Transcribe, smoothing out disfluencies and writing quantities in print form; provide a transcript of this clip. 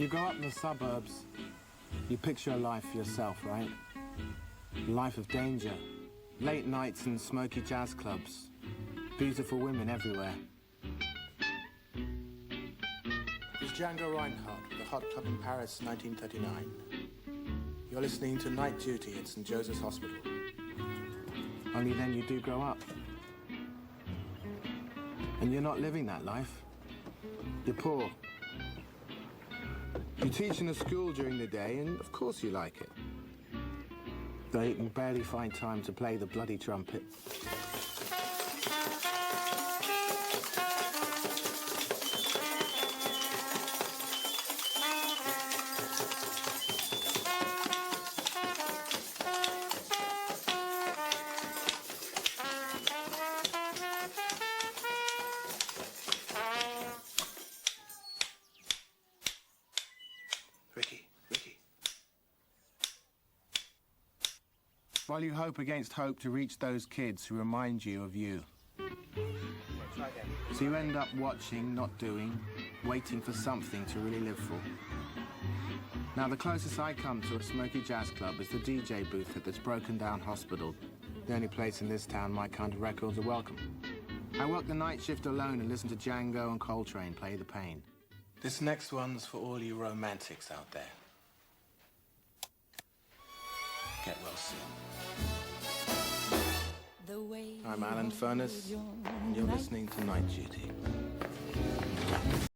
You grow up in the suburbs, you picture a life for yourself, right? A life of danger, late nights in smoky jazz clubs, beautiful women everywhere. It's Django Reinhardt with the Hot Club in Paris, 1939. You're listening to Night Duty at St. Joseph's Hospital. Only then you do grow up. And you're not living that life. You're poor. You teach in a school during the day, and of course you like it. Though you can barely find time to play the bloody trumpet. Ricky. While you hope against hope to reach those kids who remind you of you. So you end up watching, not doing, waiting for something to really live for. Now, the closest I come to a smoky jazz club is the DJ booth at this broken-down hospital, the only place in this town my kind of records are welcome. I work the night shift alone and listen to Django and Coltrane play the pain. This next one's for all you romantics out there. Get well soon. I'm Alan Furness, and you're listening to Night Duty.